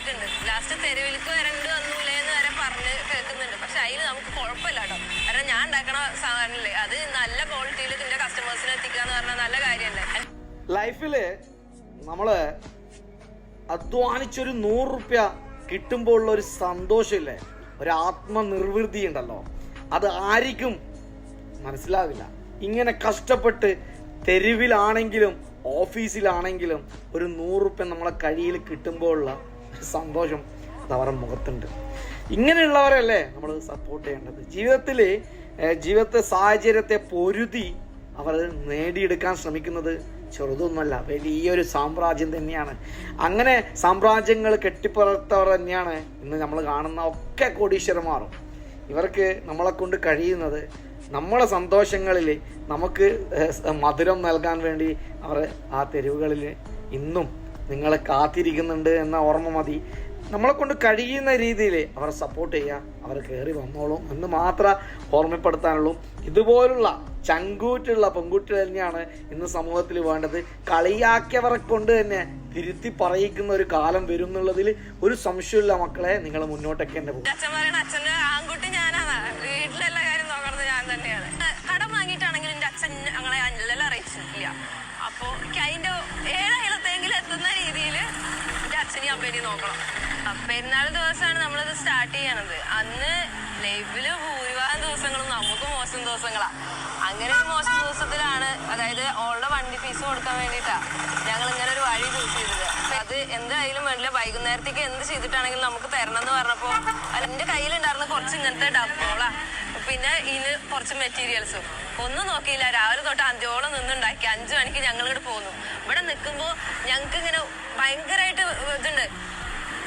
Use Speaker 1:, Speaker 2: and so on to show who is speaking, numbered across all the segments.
Speaker 1: കേൾക്കുന്നുണ്ട്. ലാസ്റ്റ് തെരുവിലേക്ക് വരേണ്ടി വന്നൂലേ എന്ന് വരെ പറഞ്ഞ് കേൾക്കുന്നുണ്ട്. പക്ഷെ അതിൽ നമുക്ക് കുഴപ്പമില്ല കേട്ടോ. കാരണം ഞാൻ ഉണ്ടാക്കണ സാധനമില്ലേ അത് നല്ല ക്വാളിറ്റിയിൽ ഇതിന്റെ കസ്റ്റമേഴ്സിന് എത്തിക്കുക എന്ന് പറഞ്ഞാൽ നല്ല കാര്യമല്ലേ.
Speaker 2: ലൈഫില് നമ്മള് അധ്വാനിച്ചൊരു 100 രൂപ കിട്ടുമ്പോൾ ഉള്ള ഒരു സന്തോഷമില്ലേ, ഒരു ആത്മനിർവൃതി ഉണ്ടല്ലോ, അത് ആർക്കും മനസ്സിലാവില്ല. ഇങ്ങനെ കഷ്ടപ്പെട്ട് തെരുവിലാണെങ്കിലും ഓഫീസിലാണെങ്കിലും ഒരു 100 രൂപ നമ്മളെ കയ്യിൽ കിട്ടുമ്പോഴുള്ള സന്തോഷം അത് അവരുടെ മുഖത്തുണ്ട്. ഇങ്ങനെയുള്ളവരല്ലേ നമ്മൾ സപ്പോർട്ട് ചെയ്യേണ്ടത്. ജീവിതത്തെ സാഹചര്യത്തെ പൊരുതി അവർ നേടിയെടുക്കാൻ ശ്രമിക്കുന്നത് ചെറുതൊന്നുമല്ല, വലിയൊരു സാമ്രാജ്യം തന്നെയാണ്. അങ്ങനെ സാമ്രാജ്യങ്ങൾ കെട്ടിപ്പുറത്തവർ തന്നെയാണ് ഇന്ന് നമ്മൾ കാണുന്ന ഒക്കെ കോടീശ്വരന്മാരും. ഇവർക്ക് നമ്മളെ കൊണ്ട് കഴിയുന്നത് നമ്മളെ സന്തോഷങ്ങളിൽ നമുക്ക് മധുരം നൽകാൻ വേണ്ടി അവർ ആ തെരുവുകളിൽ ഇന്നും നിങ്ങളെ കാത്തിരിക്കുന്നുണ്ട് എന്ന ഓർമ്മ മതി. നമ്മളെ കൊണ്ട് കഴിയുന്ന രീതിയിൽ അവരെ സപ്പോർട്ട് ചെയ്യുക, അവർ കയറി വന്നോളും എന്ന് മാത്രം ഓർമ്മപ്പെടുത്താനുള്ളൂ. ഇതുപോലുള്ള ചങ്കൂറ്റുള്ള പെൺകുട്ടികൾ തന്നെയാണ് ഇന്ന് സമൂഹത്തിൽ വേണ്ടത്. കളിയാക്കിയവരെ കൊണ്ട് തന്നെ തിരുത്തി പറയിക്കുന്ന ഒരു കാലം വരും എന്നുള്ളതിൽ ഒരു സംശയമില്ല. മക്കളെ, നിങ്ങൾ മുന്നോട്ടൊക്കെ തന്നെ പോകും.
Speaker 1: അച്ഛൻ്റെ ആൺകുട്ടി ഞാനാണ്, വീട്ടിലെല്ലാ കാര്യം നോക്കണത് ഞാൻ തന്നെയാണ്. കടം വാങ്ങിയിട്ടാണെങ്കിൽ എൻ്റെ അച്ഛൻ ഞങ്ങളെ എല്ലാം അറിയിച്ചിട്ടില്ല. അപ്പോൾ എനിക്ക് അതിൻ്റെ ഏഴായിരത്തെങ്കിലും എത്തുന്ന രീതിയിൽ എൻ്റെ അച്ഛനെയും അമ്മേനെയും നോക്കണം. പെരുന്നാൾ ദിവസമാണ് നമ്മളിത് സ്റ്റാർട്ട് ചെയ്യണത്. അന്ന് ലൈഫില് ഭൂരിഭാഗം ദിവസങ്ങളും നമുക്ക് മോശം ദിവസങ്ങളാ. അങ്ങനെ ഒരു മോശം ദിവസത്തിലാണ്, അതായത് ഓളുടെ വണ്ടി ഫീസ് കൊടുക്കാൻ വേണ്ടിയിട്ടാണ് ഞങ്ങൾ ഇങ്ങനെ ഒരു വഴി ചൂസ് ചെയ്തത്. അത് എന്തായാലും വേണ്ടില്ല, വൈകുന്നേരത്തേക്ക് എന്ത് ചെയ്തിട്ടാണെങ്കിലും നമുക്ക് തരണം എന്ന് പറഞ്ഞപ്പോൾ എൻ്റെ കയ്യിലുണ്ടായിരുന്ന കുറച്ച് ഇങ്ങനത്തെ ഡബ്ബോളാ, പിന്നെ ഇതിന് കുറച്ച് മെറ്റീരിയൽസും ഒന്നും നോക്കിയില്ല. രാവിലെ തൊട്ട് അഞ്ചോളം നിന്നുണ്ടാക്കി 5 മണിക്ക് ഞങ്ങളിവിടെ പോന്നു. ഇവിടെ നിൽക്കുമ്പോൾ ഞങ്ങൾക്ക് ഇങ്ങനെ ഭയങ്കരമായിട്ട് ഇതുണ്ട്,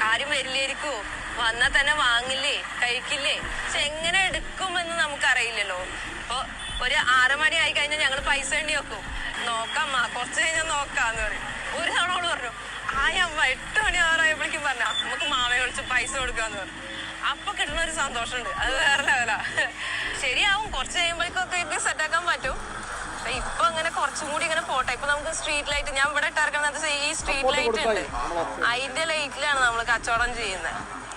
Speaker 1: ആരും വരില്ലായിരിക്കോ, വന്നാൽ തന്നെ വാങ്ങില്ലേ കഴിക്കില്ലേ, പക്ഷെ എങ്ങനെ എടുക്കുമെന്ന് നമുക്കറിയില്ലല്ലോ. അപ്പോൾ ഒരു 6 മണി ആയി കഴിഞ്ഞാൽ ഞങ്ങൾ പൈസ എണ്ണി വെക്കും. നോക്കാം കുറച്ച് കഴിഞ്ഞാൽ നോക്കാന്ന് പറയും. ഒരു തവണ അവള് പറഞ്ഞു, ആയമ്മ 8 മണി 6 ആയപ്പോഴേക്കും പറഞ്ഞ നമുക്ക് മാവയെ വിളിച്ച് പൈസ കൊടുക്കാന്ന് പറഞ്ഞു. അപ്പൊ കിട്ടുന്ന ഒരു സന്തോഷമുണ്ട്, അത് വേറെ ലെവലാ. ശരിയാവും, കുറച്ച് കഴിയുമ്പോഴേക്കൊക്കെ സെറ്റാക്കാൻ പറ്റും. ഇപ്പൊ അങ്ങനെ കുറച്ചും കൂടി ഇങ്ങനെ പോട്ടെ. ഇപ്പൊ നമുക്ക് സ്ട്രീറ്റ് ലൈറ്റ്, ഞാൻ ഇവിടെ ഇട്ടിറക്കുന്നത് ഈ സ്ട്രീറ്റ് ലൈറ്റ് ഉണ്ട്, അതിന്റെ ലൈറ്റിലാണ് നമ്മൾ കച്ചവടം ചെയ്യുന്നത്.